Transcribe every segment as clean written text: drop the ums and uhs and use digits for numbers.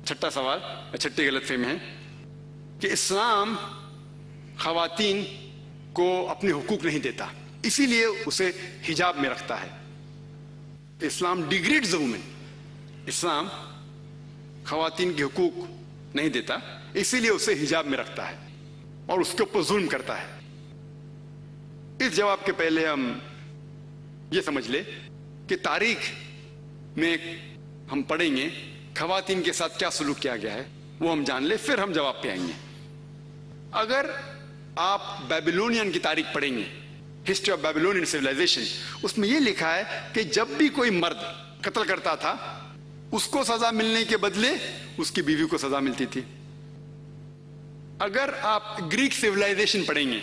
چھٹا سوال، چھٹی غلط فہمی ہے کہ اسلام خواتین کو اپنے حقوق نہیں دیتا، اسی لیے اسے حجاب میں رکھتا ہے. اسلام ڈیگریڈز وومن، اسلام خواتین کے حقوق نہیں دیتا، اسی لیے اسے حجاب میں رکھتا ہے اور اس کے اوپر ظلم کرتا ہے. اس جواب کے پہلے ہم یہ سمجھ لیں کہ تاریخ میں ہم پڑھیں گے خواتین کے ساتھ کیا سلوک کیا گیا ہے، وہ ہم جان لیں، پھر ہم جواب پہ آئیں گے. اگر آپ بیبیلونین کی تاریخ پڑھیں گے، ہسٹری آف بیبیلونین سویلائزیشن، اس میں یہ لکھا ہے کہ جب بھی کوئی مرد قتل کرتا تھا اس کو سزا ملنے کے بدلے اس کی بیوی کو سزا ملتی تھی. اگر آپ گریک سویلائزیشن پڑھیں گے،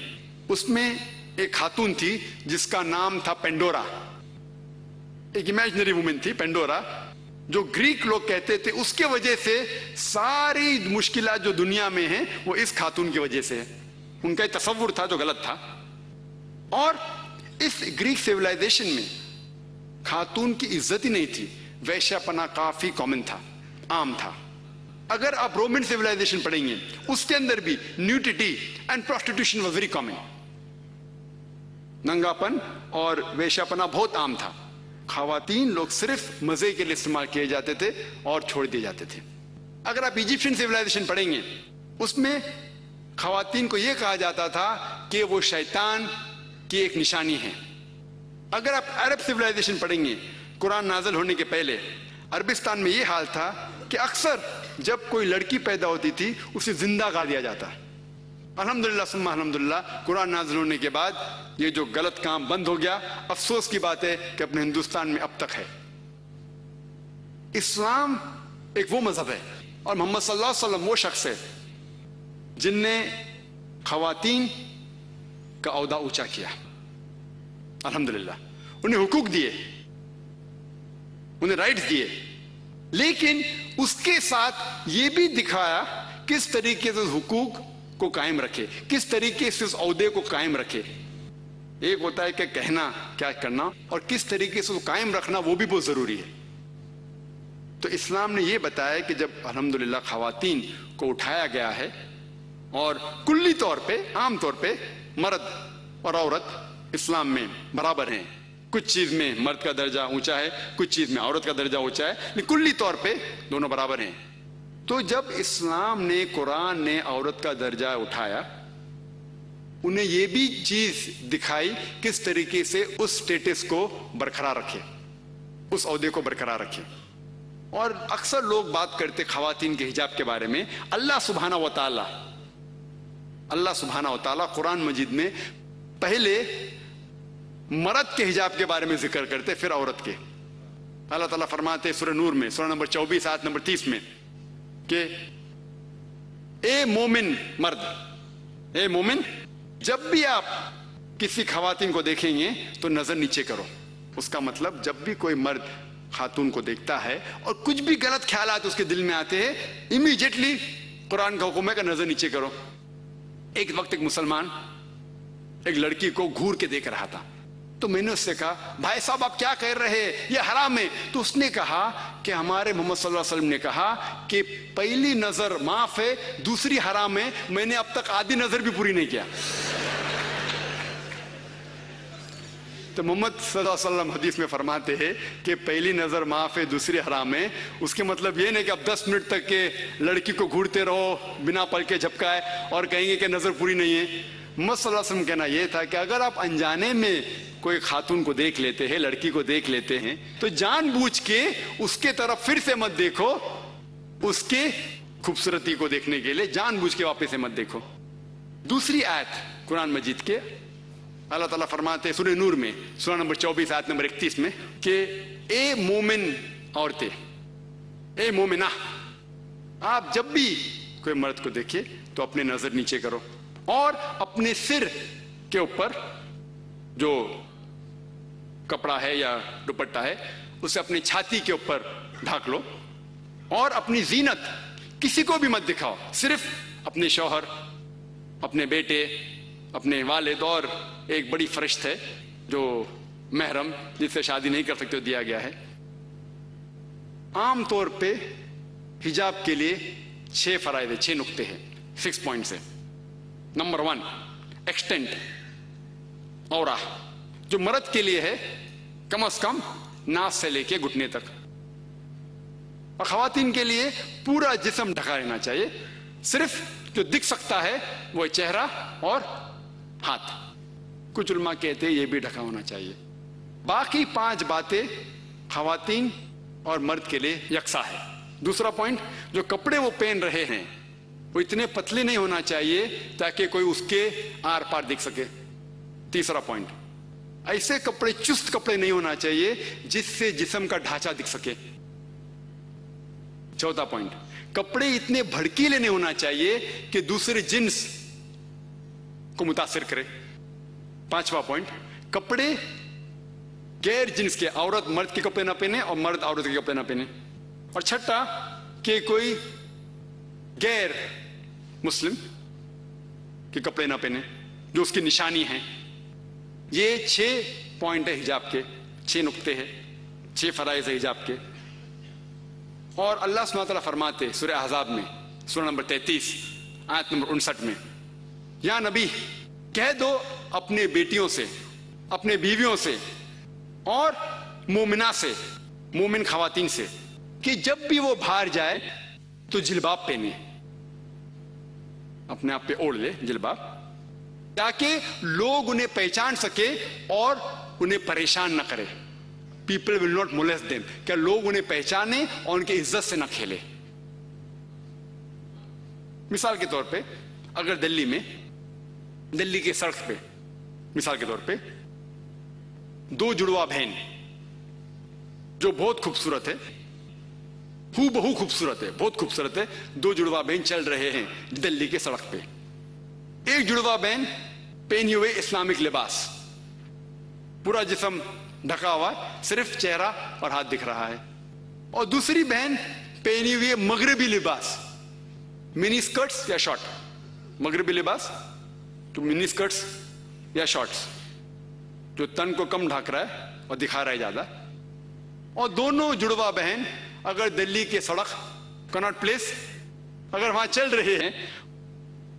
اس میں ایک خاتون تھی جس کا نام تھا پینڈورا، ایک امیجنری وومن تھی پینڈورا، جو گریک لوگ کہتے تھے اس کے وجہ سے ساری مشکلات جو دنیا میں ہیں وہ اس خاتون کی وجہ سے ہے. ان کا ایک تصور تھا جو غلط تھا. اور اس گریک سیولائزیشن میں خاتون کی عزت ہی نہیں تھی، ویشیا پنا کافی کامن تھا، عام تھا. اگر آپ رومن سیولائزیشن پڑھیں گے، اس کے اندر بھی nudity and prostitution was very common. ننگا پن اور ویشیا پنا بہت عام تھا. خواتین لوگ صرف مزے کے لیے استعمال کیے جاتے تھے اور چھوڑ دیے جاتے تھے. اگر آپ ایجپشین سیولائزیشن پڑھیں گے، اس میں خواتین کو یہ کہا جاتا تھا کہ وہ شیطان کی ایک نشانی ہے. اگر آپ عرب سیولائزیشن پڑھیں گے، قرآن نازل ہونے کے پہلے عربستان میں یہ حال تھا کہ اکثر جب کوئی لڑکی پیدا ہوتی تھی اسے زندہ گاڑ دیا جاتا. الحمدللہ ثم الحمدللہ قرآن نازل ہونے کے بعد یہ جو غلط کام بند ہو گیا. افسوس کی بات ہے کہ اپنے ہندوستان میں اب تک ہے. اسلام ایک وہ مذہب ہے اور محمد صلی اللہ علیہ وسلم وہ شخص ہے جن نے خواتین کا عہدہ اونچا کیا. الحمدللہ انہیں حقوق دیے، انہیں رائٹس دیے، لیکن اس کے ساتھ یہ بھی دکھایا کس طریقے سے حقوق کو قائم رکھے، کس طریقے سے اس عہدے کو قائم رکھے. ایک ہوتا ہے کہ کہنا کیا کرنا، اور کس طریقے سے قائم رکھنا وہ بھی بہت ضروری ہے. تو اسلام نے یہ بتایا کہ جب الحمدللہ خواتین کو اٹھایا گیا ہے اور کلی طور پہ عام طور پہ مرد اور عورت اسلام میں برابر ہیں. کچھ چیز میں مرد کا درجہ اونچا ہے، کچھ چیز میں عورت کا درجہ اونچا ہے، لیکن کلی طور پہ دونوں برابر ہیں. تو جب اسلام نے، قرآن نے عورت کا درجہ اٹھایا، انہیں یہ بھی چیز دکھائی کس طریقے سے اس سٹیٹس کو برقرار رکھے، اس عہدے کو برقرار رکھے. اور اکثر لوگ بات کرتے خواتین کے حجاب کے بارے میں. اللہ سبحانہ و تعالی قرآن مجید میں پہلے مرد کے حجاب کے بارے میں ذکر کرتے، پھر عورت کے. اللہ تعالیٰ فرماتے سورہ نور میں، سورہ نمبر 24 آیت نمبر 30 میں کہ اے مومن مرد، اے مومن، جب بھی آپ کسی خواتین کو دیکھیں گے تو نظر نیچے کرو. اس کا مطلب جب بھی کوئی مرد خاتون کو دیکھتا ہے اور کچھ بھی غلط خیالات اس کے دل میں آتے ہیں، امیڈیٹلی قرآن کا حکم ہے کہ نظر نیچے کرو. ایک وقت ایک مسلمان ایک لڑکی کو گھور کے دیکھ رہا تھا، تو میں نے اس سے کہا بھائی صاحب آپ کیا کہہ رہے ہیں، یہ حرام ہے. تو اس نے کہا کہ ہمارے محمد صلی اللہ علیہ وسلم نے کہا کہ پہلی نظر معاف ہے، دوسری حرام ہے. میں نے اب تک آدھی نظر بھی پوری نہیں کیا. تو محمد صلی اللہ علیہ وسلم حدیث میں فرماتے ہیں کہ پہلی نظر معاف ہے، دوسری حرام ہے. اس کے مطلب یہ نہیں کہ اب 10 منٹ تک کے لڑکی کو گھورتے رہو بنا پل کے جھپکائے اور کہیں گے کہ نظر پوری نہیں ہے. محمد صلی اللہ علیہ وسلم کہنا یہ تھا کہ اگر آپ انجانے میں کوئی خاتون کو دیکھ لیتے ہیں، لڑکی کو دیکھ لیتے ہیں، تو جان بوجھ کے اس کے طرف پھر سے مت دیکھو. اس کے خوبصورتی کو دیکھنے کے لیے جان بوجھ کے واپس سے مت دیکھو. دوسری آیت قرآن مجید کے اللہ تعالیٰ فرماتے سورہ نور میں، سورہ نمبر 24 آیت نمبر 31 میں کہ اے مومن عورتیں، اے مومنہ، آپ جب بھی کوئی مرد کو دیکھے تو اپنے نظر نیچے کرو اور اپنے سر کے اوپر جو کپڑا ہے یا دوپٹہ ہے اسے اپنی چھاتی کے اوپر ڈھانک لو، اور اپنی زینت کسی کو بھی مت دکھاؤ، صرف اپنے شوہر، اپنے بیٹے، اپنے والد، اور ایک بڑی فرشت ہے جو محرم جس سے شادی نہیں کر سکتے دیا گیا ہے. عام طور پہ हिजाब के लिए 6 फराइज है, 6 नुक्ते हैं, 6 पॉइंट्स है। नंबर 1, एक्सटेंट औरा, जो मर्द के लिए है कम से कम नाक से लेके घुटने तक, और खवातीन के लिए पूरा जिस्म ढका रहना चाहिए। सिर्फ जो दिख सकता है वो चेहरा और हाथ। कुछ उलमा कहते हैं ये भी ढका होना चाहिए। बाकी 5 बातें खवातीन और मर्द के लिए यकसा है। दूसरा पॉइंट, जो कपड़े वो पहन रहे हैं वो इतने पतले नहीं होना चाहिए ताकि कोई उसके आर पार दिख सके। तीसरा पॉइंट, ऐसे कपड़े, चुस्त कपड़े नहीं होना चाहिए जिससे जिस्म का ढांचा दिख सके। चौथा पॉइंट, कपड़े इतने भड़कीले नहीं होना चाहिए कि दूसरे जिन्स को मुतासिर करे। पांचवा पॉइंट, कपड़े गैर जिन्स के, औरत मर्द के कपड़े ना पहने और मर्द औरत के कपड़े ना पहने। और छठा, कि कोई गैर मुस्लिम के कपड़े ना पहने जो उसकी निशानी है। ये 6 पॉइंट है हिजाब के, 6 नुक्ते हैं, 6 फराइज है हिजाब के। और अल्लाह सुब्हानहू व तआला फरमाते सूरह अहज़ाब में, सूरह नंबर 33 आयत नंबर 59 में, या नबी कह दो अपने बेटियों से, अपने बीवियों से और मोमिना से, मोमिन खवातीन से, कि जब भी वो बाहर जाए तो जिलबाब पहने, अपने आप पे ओढ़ ले जिलबाब, ताकि लोग उन्हें पहचान सके और उन्हें परेशान न करे। People will not molest them, क्या लोग उन्हें पहचाने और उनकी इज्जत से न खेले। मिसाल के तौर पे अगर दिल्ली में, दिल्ली के सड़क पे मिसाल के तौर पे 2 जुड़वा बहन जो बहुत खूबसूरत है, हूबहू खूबसूरत है, बहुत खूबसूरत है, 2 जुड़वा बहन चल रहे हैं दिल्ली के सड़क पे। एक जुड़वा बहन पहनी हुए इस्लामिक लिबास, पूरा जिस्म ढका हुआ है, सिर्फ चेहरा और हाथ दिख रहा है। और दूसरी बहन पहनी हुई मगरबी लिबास, मिनी स्कर्ट्स या शॉर्ट, मगरबी लिबास तो मिनी स्कर्ट्स या शॉर्ट्स, जो तन को कम ढक रहा है और दिखा रहा है ज्यादा। और दोनों जुड़वा बहन अगर दिल्ली के सड़क, कनॉट प्लेस, अगर वहां चल रहे हैं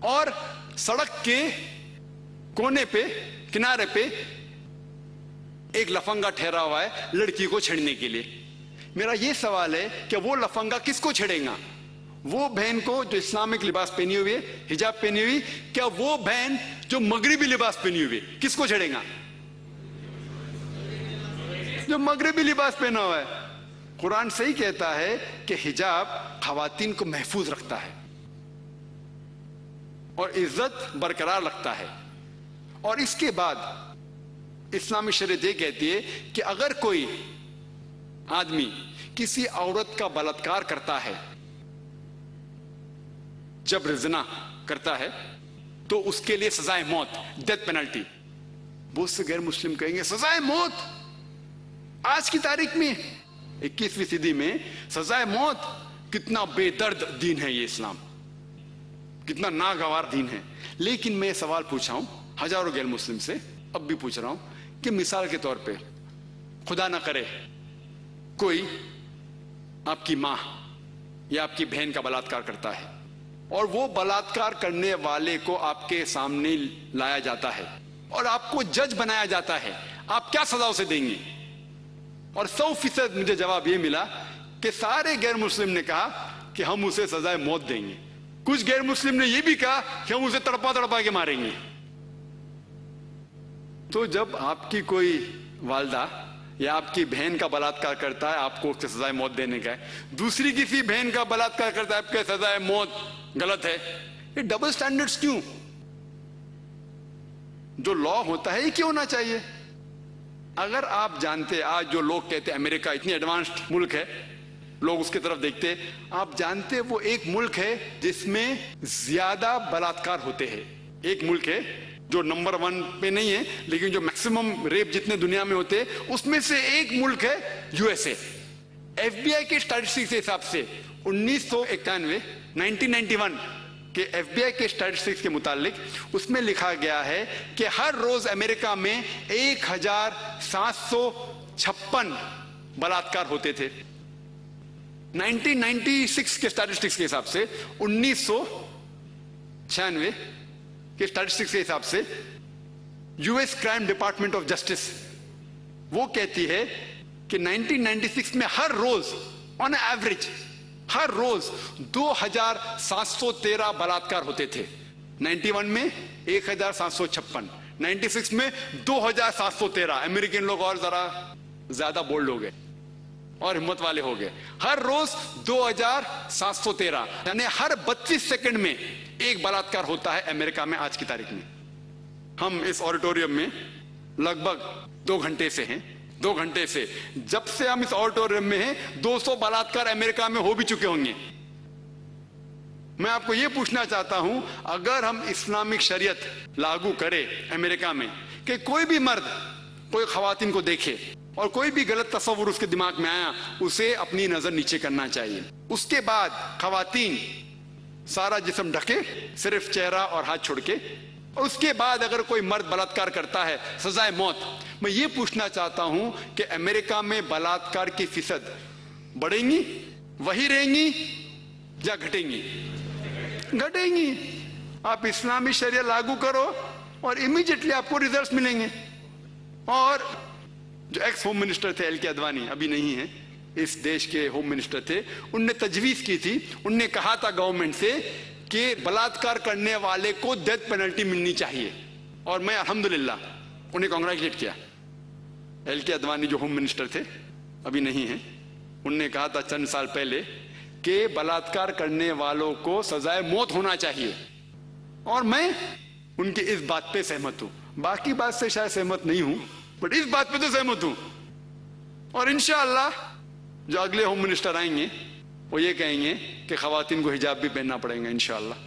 और सड़क के कोने पे, किनारे पे एक लफंगा ठहरा हुआ है लड़की को छेड़ने के लिए, मेरा यह सवाल है कि वो लफंगा किसको छेड़ेगा? वो बहन को जो इस्लामिक लिबास पहनी हुई है, हिजाब पहनी हुई, क्या वो बहन जो मगरिबी लिबास पहनी हुई है किसको छेड़ेगा? जो मगरिबी लिबास पहना हुआ है। कुरान सही कहता है कि हिजाब खवातीन को महफूज रखता है और इज्जत बरकरार रखता है। और इसके बाद इस्लामी शरीयत ये कहती है कि अगर कोई आदमी किसी औरत का बलात्कार करता है, जबर ज़िना करता है, तो उसके लिए सजाए मौत, डेथ पेनल्टी। बहुत से गैर मुस्लिम कहेंगे सजाए मौत, आज की तारीख में 21वीं सदी में सजाए मौत, कितना बेदर्द दीन है ये इस्लाम, कितना नागवार दीन है। लेकिन मैं सवाल पूछा हूं हजारों गैर मुस्लिम से, अब भी पूछ रहा हूं कि मिसाल के तौर पे खुदा ना करे कोई आपकी मां या आपकी बहन का बलात्कार करता है और वो बलात्कार करने वाले को आपके सामने लाया जाता है और आपको जज बनाया जाता है, आप क्या सजा उसे देंगे? और 100% मुझे जवाब ये मिला कि सारे गैर मुस्लिम ने कहा कि हम उसे सजाए मौत देंगे। कुछ गैर मुस्लिम ने यह भी कहा कि हम उसे तड़पा तड़पा के मारेंगे। तो जब आपकी कोई वालदा या आपकी बहन का बलात्कार करता है, आपको उससे सजाए मौत देने का है, दूसरी किसी बहन का बलात्कार करता है, आपके सजाए मौत गलत है। ये डबल स्टैंडर्ड्स क्यों? जो लॉ होता है ये क्यों होना चाहिए? अगर आप जानते, आज जो लोग कहते हैं अमेरिका इतनी एडवांस्ड मुल्क है, लोग उसकी तरफ देखते, आप जानते वो एक मुल्क है जिसमें ज्यादा बलात्कार होते हैं। एक मुल्क है जो नंबर 1 पे नहीं है, लेकिन जो मैक्सिमम रेप जितने दुनिया में होते हैं उसमें से एक मुल्क है यूएसए। एफबीआई के स्टैटिस्टिक्स के हिसाब से 1991 1991 के एफबीआई के स्टैटिस्टिक्स के मुतालिक उसमें लिखा गया है कि हर रोज अमेरिका में 1756 बलात्कार होते थे। 1996 के स्टैटिस्टिक्स के हिसाब से, 1996 के स्टैटिस्टिक्स के हिसाब से US crime department of justice वो कहती है कि 1996 में हर रोज ऑन एवरेज हर रोज 2713 बलात्कार होते थे। 91 में 1756, 96 में 2713। अमेरिकन लोग और जरा ज्यादा बोल्ड हो गए और हिम्मत वाले हो गए। हर रोज 2713, यानी हर 32 सेकंड में एक बलात्कार होता है अमेरिका में आज की तारीख में। हम इस ऑडिटोरियम में लगभग 2 घंटे से हैं। 2 घंटे से, जब से हम इस ऑडिटोरियम में हैं, 200 बलात्कार अमेरिका में हो भी चुके होंगे। मैं आपको यह पूछना चाहता हूं, अगर हम इस्लामिक शरीयत लागू करें अमेरिका में कि कोई भी मर्द कोई खवातीन को देखे और कोई भी गलत तस्वुर उसके दिमाग में आया, उसे अपनी नजर नीचे करना चाहिए। उसके बाद खवातीन सारा जिस्म ढके, सिर्फ चेहरा और हाथ छोड़ के। उसके बाद अगर कोई मर्द बलात्कार करता है, सजाए मौत। मैं ये पूछना चाहता हूं कि अमेरिका में बलात्कार की फीसद बढ़ेंगी, वही रहेंगी या घटेंगी? घटेंगी। आप इस्लामी शरिया लागू करो और इमीडिएटली आपको रिजल्ट्स मिलेंगे। और जो एक्स होम मिनिस्टर थे एल.के. अडवाणी, अभी नहीं है, इस देश के होम मिनिस्टर थे, उनने तजवीज की थी, उनने कहा था गवर्नमेंट से कि बलात्कार करने वाले को डेथ पेनल्टी मिलनी चाहिए। और मैं अल्हम्दुलिल्लाह उन्हें कांग्रेचुलेट किया। एल.के. अडवाणी जो होम मिनिस्टर थे, अभी नहीं है, उनने कहा था चंद साल पहले कि बलात्कार करने वालों को सजाए मौत होना चाहिए। और मैं उनकी इस बात पे सहमत हूं। बाकी बात से शायद सहमत नहीं हूं, बट इस बात पे तो सहमत हूं। और इंशाअल्लाह जो अगले होम मिनिस्टर आएंगे वो ये कहेंगे कि खवातीन को हिजाब भी पहनना पड़ेगा इंशाअल्लाह।